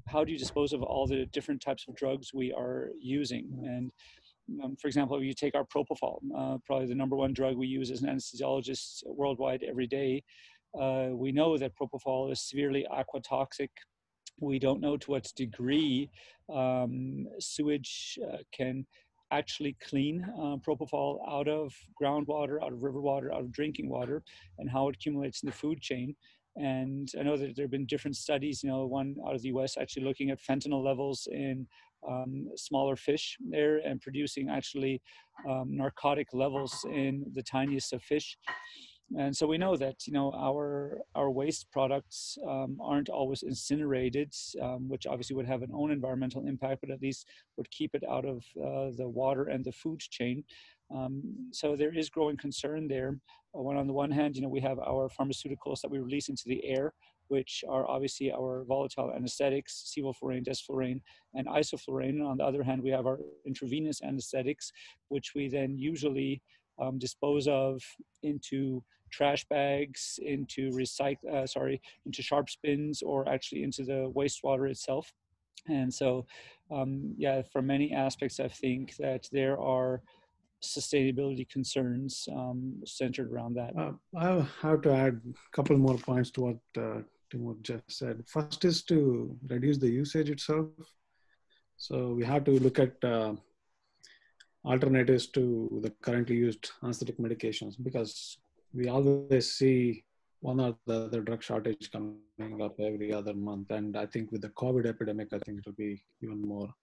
how do you dispose of all the different types of drugs we are using? And for example, if you take our propofol, probably the number one drug we use as an anesthesiologist worldwide every day, we know that propofol is severely aquatoxic. We don't know to what degree sewage can actually clean propofol out of groundwater, out of river water, out of drinking water, and how it accumulates in the food chain. And I know that there have been different studies, one out of the US actually looking at fentanyl levels in smaller fish there and producing actually narcotic levels in the tiniest of fish. And so we know that our waste products aren't always incinerated, which obviously would have an own environmental impact, but at least would keep it out of the water and the food chain. So there is growing concern there. When on the one hand, we have our pharmaceuticals that we release into the air, which are obviously our volatile anesthetics, sevoflurane, desflurane, and isoflurane. And on the other hand, we have our intravenous anesthetics, which we then usually dispose of into trash bags, into into sharp bins, or actually into the wastewater itself. And so, for many aspects, I think that there are sustainability concerns centered around that. I have to add a couple more points to what Timur just said. First is to reduce the usage itself. So we have to look at alternatives to the currently used anesthetic medications, because we always see one or the other drug shortage coming up every other month. And I think with the COVID epidemic, I think it will be even more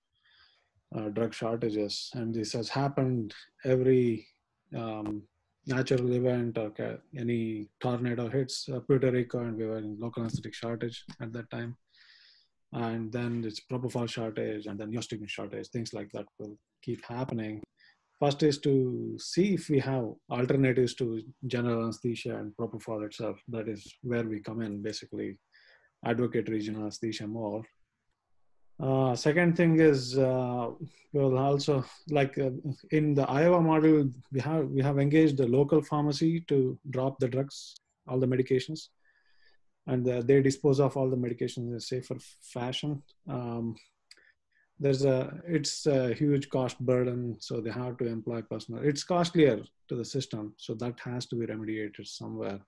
drug shortages. And this has happened every natural event or any tornado hits Puerto Rico, and we were in local anesthetic shortage at that time. And then it's propofol shortage, and then neostimin shortage, things like that will keep happening. First is to see if we have alternatives to general anesthesia and propofol itself. That is where we come in, basically advocate regional anesthesia more. Second thing is, we'll also, like in the Iowa model, we have engaged the local pharmacy to drop the drugs, all the medications, and they dispose of all the medications in a safer fashion. It's a huge cost burden, so they have to employ personnel. It's costlier to the system, so that has to be remediated somewhere.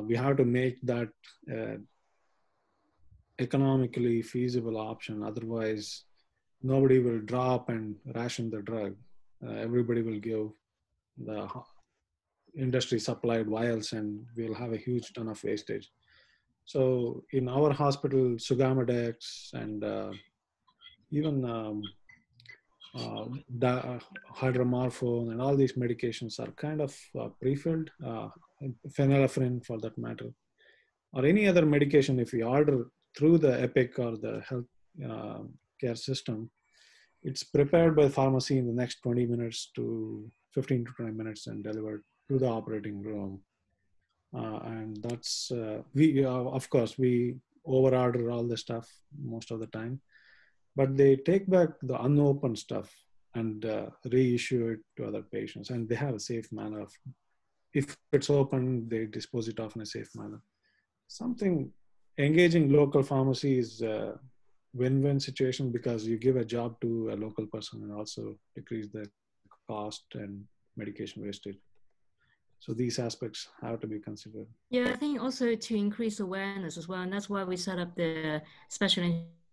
We have to make that economically feasible option. Otherwise, nobody will drop and ration the drug. Everybody will give the industry supplied vials, and we'll have a huge ton of wastage. So in our hospital, Sugammadex and even hydromorphone and all these medications are kind of pre-filled, phenylephrine for that matter, or any other medication. If we order through the Epic or the health care system, it's prepared by pharmacy in the next 20 minutes to 15 to 20 minutes and delivered to the operating room. And that's, of course, we overorder all the stuff most of the time, but they take back the unopened stuff and reissue it to other patients. And they have a safe manner. If it's open, they dispose it off in a safe manner. Engaging local pharmacy is a win-win situation, because you give a job to a local person and also decrease the cost and medication wastage. So these aspects have to be considered. Yeah, I think also to increase awareness as well. And that's why we set up the special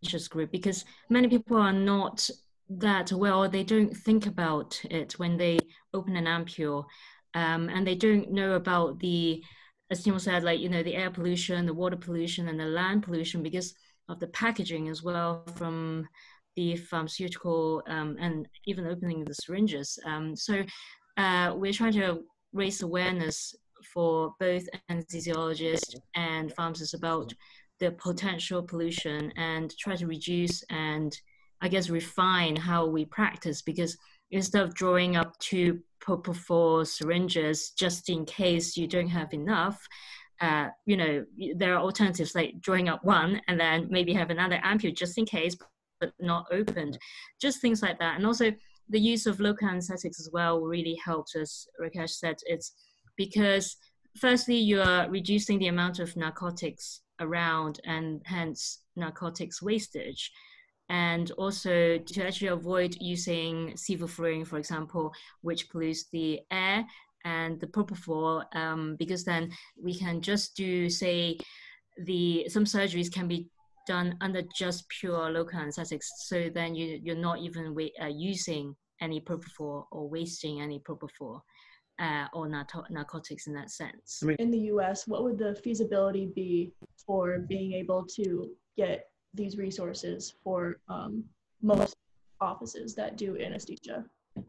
interest group, because many people are not that aware, or they don't think about it when they open an ampule, and they don't know about the, as Timur said, like, the air pollution, the water pollution, and the land pollution because of the packaging as well from the pharmaceutical, and even opening the syringes. So we're trying to raise awareness for both anesthesiologists and pharmacists about the potential pollution, and try to reduce and, I guess, refine how we practice, because instead of drawing up 2 propofol syringes just in case you don't have enough, there are alternatives like drawing up 1 and then maybe have another ampule just in case, but not opened. Just things like that. And also the use of local anesthetics as well really helps, as Rakesh said. It's because firstly, you are reducing the amount of narcotics around, and hence narcotics wastage. And also to actually avoid using sevoflurane, for example, which pollutes the air, and the propofol, because then we can just do, say, some surgeries can be done under just pure local anesthetics. So then you're not even using any propofol or wasting any propofol or narcotics in that sense. In the US, what would the feasibility be for being able to get these resources for most offices that do anesthesia?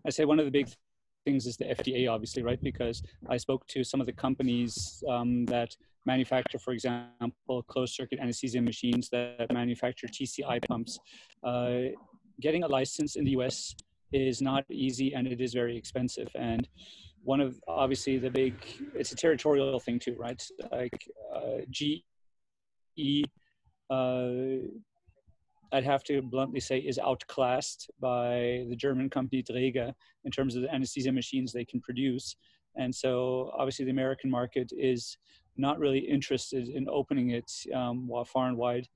I say one of the big things is the FDA, obviously, right? Because I spoke to some of the companies that manufacture, for example, closed circuit anesthesia machines that manufacture TCI pumps. Getting a license in the US is not easy, and it is very expensive. And one of, obviously, it's a territorial thing too, right? Like GE, I'd have to bluntly say, is outclassed by the German company Dräger in terms of the anesthesia machines they can produce. And so obviously the American market is not really interested in opening it far and wide,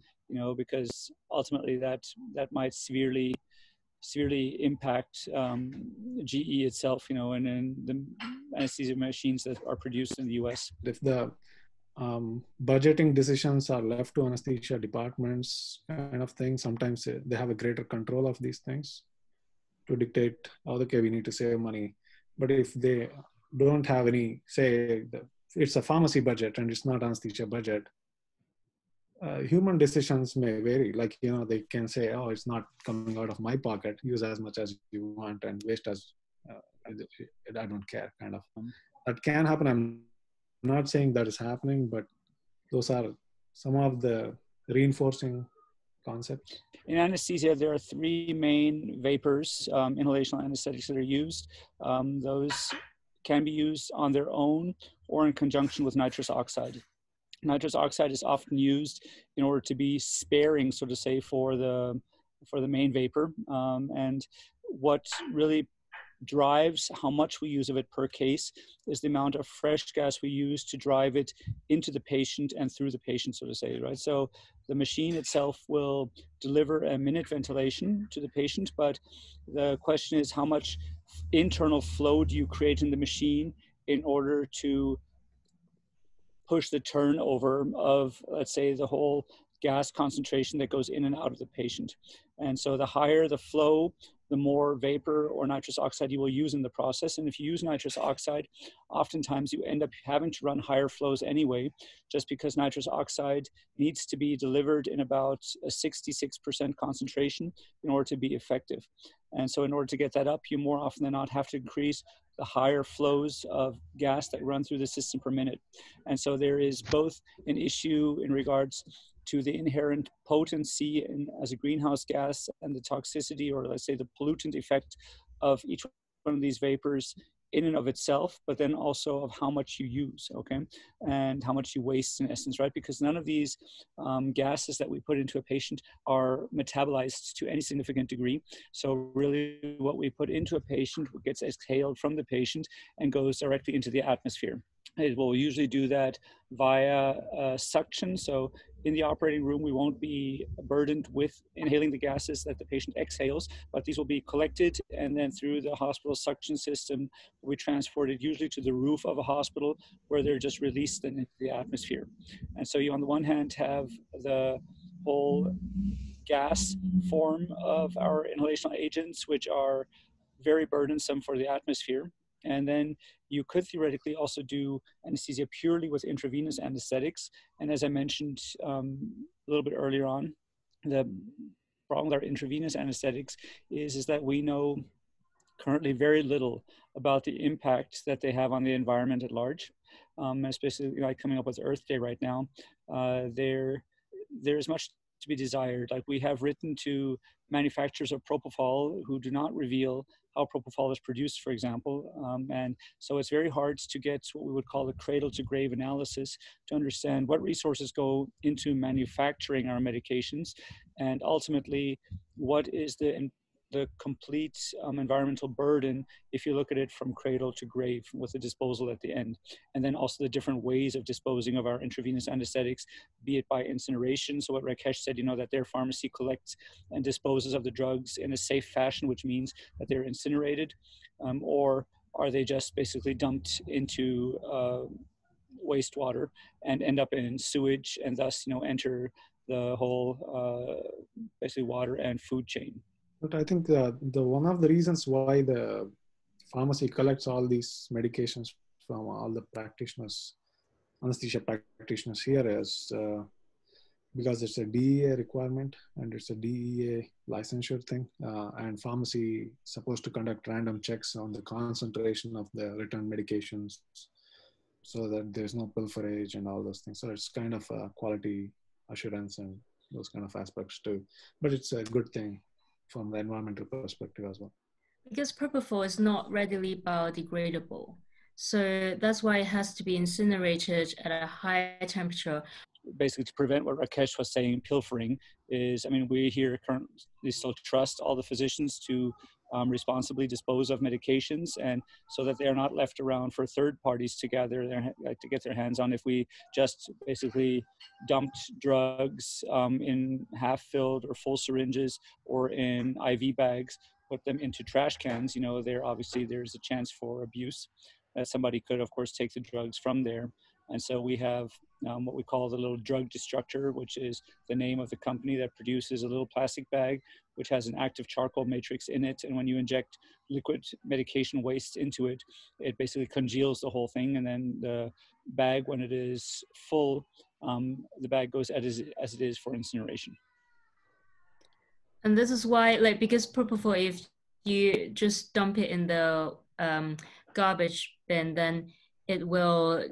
because ultimately that might severely impact GE itself, and in the anesthesia machines that are produced in the US. If the budgeting decisions are left to anesthesia departments kind of thing, sometimes they have a greater control of these things to dictate, okay, we need to save money. But if they don't have any, say, it's a pharmacy budget and it's not anesthesia budget, human decisions may vary. Like, they can say, oh, it's not coming out of my pocket, use as much as you want and waste as, I don't care, kind of. That can happen. I'm not saying that is happening, but those are some of the reinforcing concepts. In anesthesia, there are three main vapors, inhalational anesthetics, that are used. Those can be used on their own or in conjunction with nitrous oxide. Nitrous oxide is often used in order to be sparing, so to say, for the main vapor. And what really drives how much we use of it per case is the amount of fresh gas we use to drive it into the patient and through the patient, so to say, right? So the machine itself will deliver a minute ventilation to the patient, but the question is, how much internal flow do you create in the machine in order to push the turnover of, let's say, the whole gas concentration that goes in and out of the patient. And so the higher the flow, the more vapor or nitrous oxide you will use in the process. And if you use nitrous oxide, oftentimes you end up having to run higher flows anyway, just because nitrous oxide needs to be delivered in about a 66% concentration in order to be effective. And so in order to get that up, you more often than not have to increase the higher flows of gas that run through the system per minute. And so there is both an issue in regards to the inherent potency as a greenhouse gas and the toxicity, or let's say the pollutant effect of each one of these vapors in and of itself, but then also of how much you use, okay? And how much you waste, in essence, right? Because none of these gases that we put into a patient are metabolized to any significant degree. So really what we put into a patient gets exhaled from the patient and goes directly into the atmosphere. It will usually do that via suction. So in the operating room, we won't be burdened with inhaling the gases that the patient exhales, but these will be collected and then through the hospital suction system, we transported usually to the roof of a hospital where they're just released then into the atmosphere. And so you, on the one hand, have the whole gas form of our inhalational agents, which are very burdensome for the atmosphere. And then you could theoretically also do anesthesia purely with intravenous anesthetics. And as I mentioned a little bit earlier on, the problem with our intravenous anesthetics is that we know currently very little about the impact that they have on the environment at large. Especially like coming up with Earth Day right now, there's much to be desired. Like, we have written to manufacturers of propofol who do not reveal how propofol is produced, for example. And so it's very hard to get what we would call a cradle to grave analysis to understand what resources go into manufacturing our medications, and ultimately what is the the complete environmental burden if you look at it from cradle to grave with the disposal at the end. And then also the different ways of disposing of our intravenous anesthetics, be it by incineration. So what Rakesh said, that their pharmacy collects and disposes of the drugs in a safe fashion, which means that they're incinerated, or are they just basically dumped into wastewater and end up in sewage and thus, enter the whole basically water and food chain. But I think the one of the reasons why the pharmacy collects all these medications from all the practitioners, anesthesia practitioners here is because it's a DEA requirement and it's a DEA licensure thing. And pharmacy is supposed to conduct random checks on the concentration of the returned medications so that there's no pilferage and all those things. So it's kind of a quality assurance and those kind of aspects too. But it's a good thing from the environmental perspective as well. Because propofol is not readily biodegradable. So that's why it has to be incinerated at a high temperature. Basically, to prevent what Rakesh was saying, pilfering, is, we here currently still trust all the physicians to responsibly dispose of medications, and so that they are not left around for third parties to to get their hands on. If we just basically dumped drugs in half-filled or full syringes or in IV bags, put them into trash cans, there's a chance for abuse. Somebody could, of course, take the drugs from there. And so we have what we call the little drug destructor, which is the name of the company that produces a little plastic bag, which has an active charcoal matrix in it. And when you inject liquid medication waste into it, it basically congeals the whole thing. And then the bag, when it is full, the bag goes as it is for incineration. And this is why, because propofol, if you just dump it in the garbage bin, then it will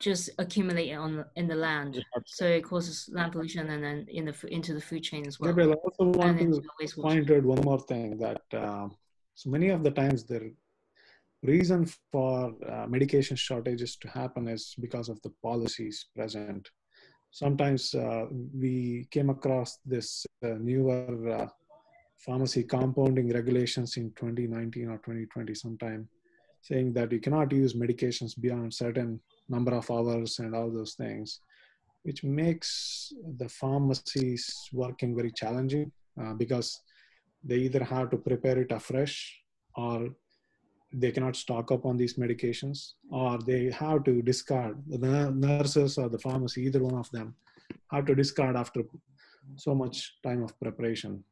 just accumulate in the land, so it causes land pollution and then into the food chain as well. Gabriel, I also want to point out one more thing that so many of the times the reason for medication shortages to happen is because of the policies present. Sometimes we came across this newer pharmacy compounding regulations in 2019 or 2020 sometime, saying that you cannot use medications beyond certain number of hours and all those things, which makes the pharmacies working very challenging because they either have to prepare it afresh, or they cannot stock up on these medications, or they have to discard. The nurses or the pharmacy, either one of them, have to discard after so much time of preparation.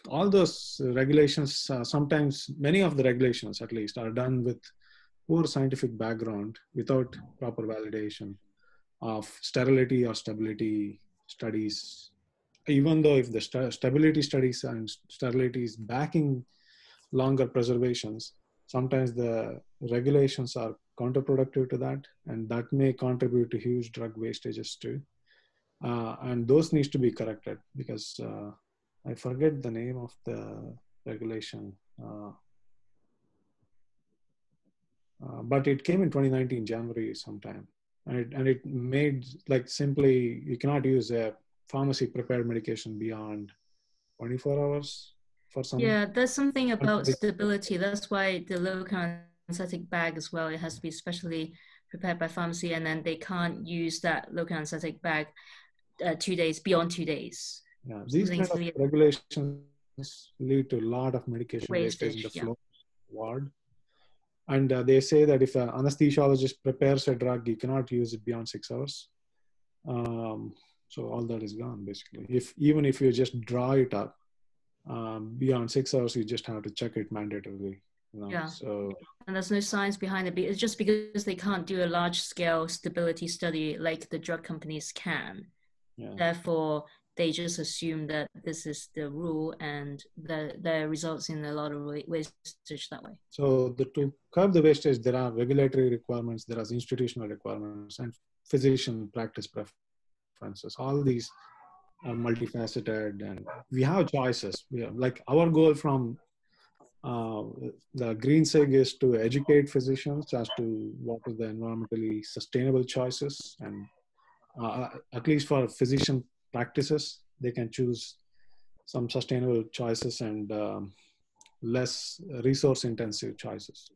All those regulations, sometimes many of the regulations at least, are done with poor scientific background without proper validation of sterility or stability studies. Even though if the stability studies and sterility is backing longer preservations, sometimes the regulations are counterproductive to that, and that may contribute to huge drug wastages too. And those needs to be corrected because I forget the name of the regulation, but it came in 2019 January sometime, and it made simply you cannot use a pharmacy prepared medication beyond 24 hours for some. Yeah, there's something about stability. That's why the local anesthetic bag as well, it has to be specially prepared by pharmacy, and then they can't use that local anesthetic bag 2 days, beyond 2 days. Yeah, these kind of regulations lead to a lot of medication wastage in the flow ward. And they say that if an anesthesiologist prepares a drug, you cannot use it beyond 6 hours. So all that is gone basically. Even if you just draw it up beyond 6 hours, you just have to check it mandatorily. Yeah. So, and there's no science behind it. It's just because they can't do a large scale stability study like the drug companies can. Yeah. Therefore, they just assume that this is the rule, and that results in a lot of wastage that way. So to curb the wastage, there are regulatory requirements, there are institutional requirements, and physician practice preferences. All these are multifaceted, and we have choices. We have, our goal from the Green SIG is to educate physicians as to what is the environmentally sustainable choices, and at least for physician practices, they can choose some sustainable choices and less resource intensive choices.